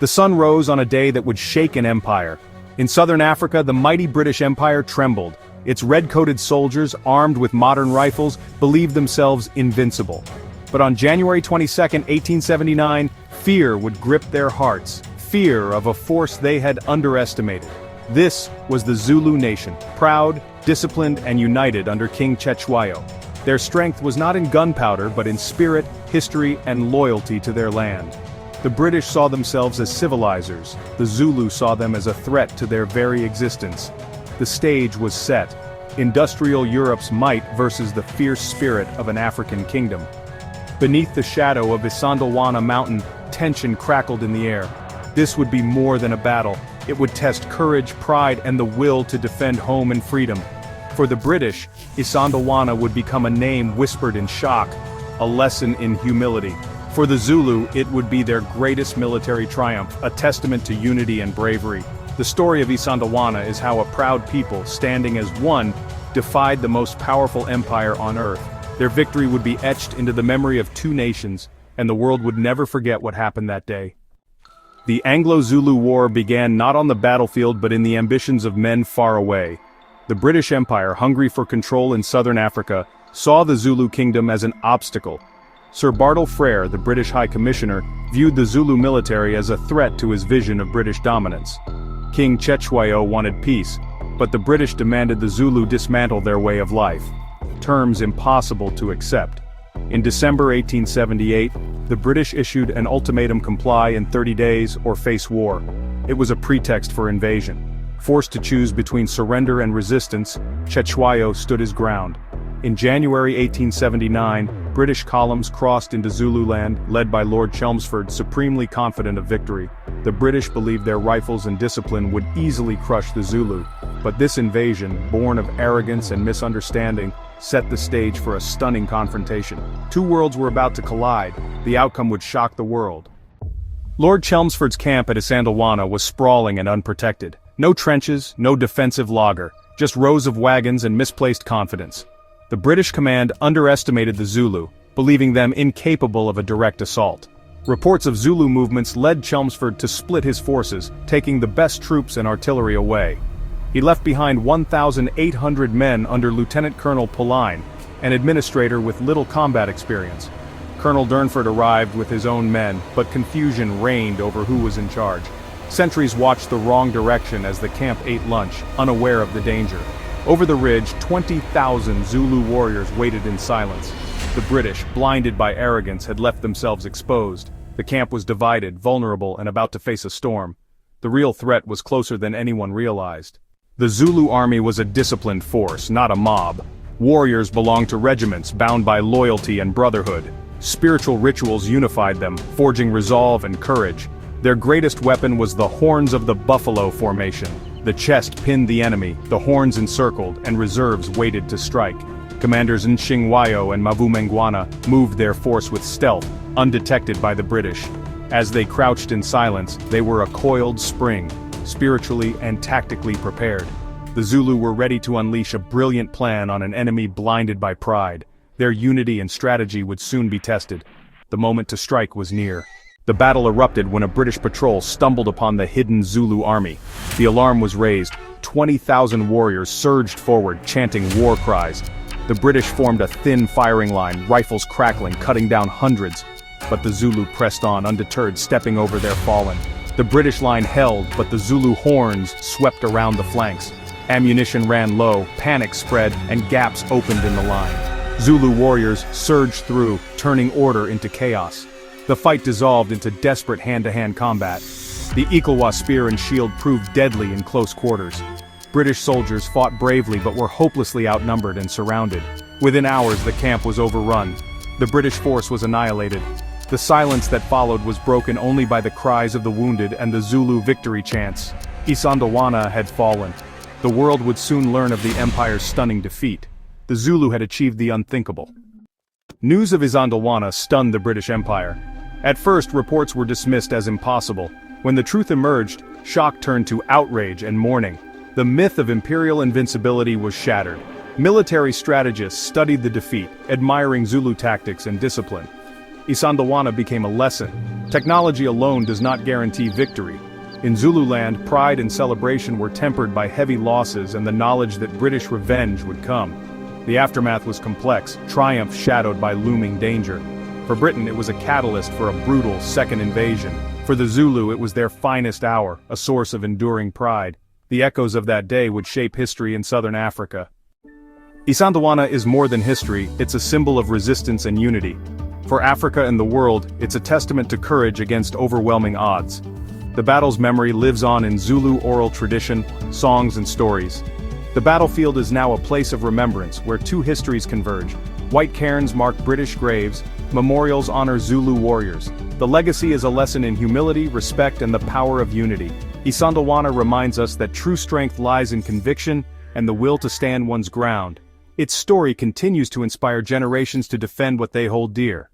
The sun rose on a day that would shake an empire. In southern Africa, the mighty British Empire trembled. Its red-coated soldiers, armed with modern rifles, believed themselves invincible. But on January 22, 1879, fear would grip their hearts. Fear of a force they had underestimated. This was the Zulu nation, proud, disciplined, and united under King Cetshwayo. Their strength was not in gunpowder but in spirit, history, and loyalty to their land. The British saw themselves as civilizers. The Zulu saw them as a threat to their very existence. The stage was set. Industrial Europe's might versus the fierce spirit of an African kingdom. Beneath the shadow of Isandlwana mountain, tension crackled in the air. This would be more than a battle. It would test courage, pride, and the will to defend home and freedom. For the British, Isandlwana would become a name whispered in shock, a lesson in humility. For the Zulu, it would be their greatest military triumph, a testament to unity and bravery. The story of Isandlwana is how a proud people, standing as one, defied the most powerful empire on earth. Their victory would be etched into the memory of two nations, and the world would never forget what happened that day. The Anglo-Zulu War began not on the battlefield but in the ambitions of men far away. The British Empire, hungry for control in southern Africa, saw the Zulu Kingdom as an obstacle. Sir Bartle Frere, the British High Commissioner, viewed the Zulu military as a threat to his vision of British dominance. King Cetshwayo wanted peace, but the British demanded the Zulu dismantle their way of life. Terms impossible to accept. In December 1878, the British issued an ultimatum: comply in 30 days or face war. It was a pretext for invasion. Forced to choose between surrender and resistance, Cetshwayo stood his ground. In January 1879, British columns crossed into Zululand, led by Lord Chelmsford, supremely confident of victory. The British believed their rifles and discipline would easily crush the Zulu. But this invasion, born of arrogance and misunderstanding, set the stage for a stunning confrontation. Two worlds were about to collide. The outcome would shock the world. Lord Chelmsford's camp at Isandlwana was sprawling and unprotected. No trenches, no defensive laager, just rows of wagons and misplaced confidence. The British command underestimated the Zulu, believing them incapable of a direct assault. Reports of Zulu movements led Chelmsford to split his forces, taking the best troops and artillery away. He left behind 1,800 men under Lieutenant Colonel Pauline, an administrator with little combat experience. Colonel Durnford arrived with his own men, but confusion reigned over who was in charge. Sentries watched the wrong direction as the camp ate lunch, unaware of the danger. Over the ridge, 20,000 Zulu warriors waited in silence. The British, blinded by arrogance, had left themselves exposed. The camp was divided, vulnerable, and about to face a storm. The real threat was closer than anyone realized. The Zulu army was a disciplined force, not a mob. Warriors belonged to regiments bound by loyalty and brotherhood. Spiritual rituals unified them, forging resolve and courage. Their greatest weapon was the horns of the buffalo formation. The chest pinned the enemy, the horns encircled, and reserves waited to strike. Commanders Nshingwayo and Mavumengwana moved their force with stealth, undetected by the British. As they crouched in silence, they were a coiled spring, spiritually and tactically prepared. The Zulu were ready to unleash a brilliant plan on an enemy blinded by pride. Their unity and strategy would soon be tested. The moment to strike was near. The battle erupted when a British patrol stumbled upon the hidden Zulu army. The alarm was raised. 20,000 warriors surged forward, chanting war cries. The British formed a thin firing line, rifles crackling, cutting down hundreds. But the Zulu pressed on, undeterred, stepping over their fallen. The British line held, but the Zulu horns swept around the flanks. Ammunition ran low, panic spread, and gaps opened in the line. Zulu warriors surged through, turning order into chaos. The fight dissolved into desperate hand-to-hand combat. The Ikawa spear and shield proved deadly in close quarters. British soldiers fought bravely but were hopelessly outnumbered and surrounded. Within hours, the camp was overrun. The British force was annihilated. The silence that followed was broken only by the cries of the wounded and the Zulu victory chants. Isandlwana had fallen. The world would soon learn of the empire's stunning defeat. The Zulu had achieved the unthinkable. News of Isandlwana stunned the British Empire. At first, reports were dismissed as impossible. When the truth emerged, shock turned to outrage and mourning. The myth of imperial invincibility was shattered. Military strategists studied the defeat, admiring Zulu tactics and discipline. Isandlwana became a lesson. Technology alone does not guarantee victory. In Zululand, pride and celebration were tempered by heavy losses and the knowledge that British revenge would come. The aftermath was complex, triumph shadowed by looming danger. For Britain, it was a catalyst for a brutal second invasion. For the Zulu, it was their finest hour, a source of enduring pride. The echoes of that day would shape history in southern Africa. Isandlwana is more than history, it's a symbol of resistance and unity. For Africa and the world, it's a testament to courage against overwhelming odds. The battle's memory lives on in Zulu oral tradition, songs and stories. The battlefield is now a place of remembrance where two histories converge. White cairns mark British graves, memorials honor Zulu warriors. The legacy is a lesson in humility, respect and the power of unity. Isandlwana reminds us that true strength lies in conviction and the will to stand one's ground. Its story continues to inspire generations to defend what they hold dear.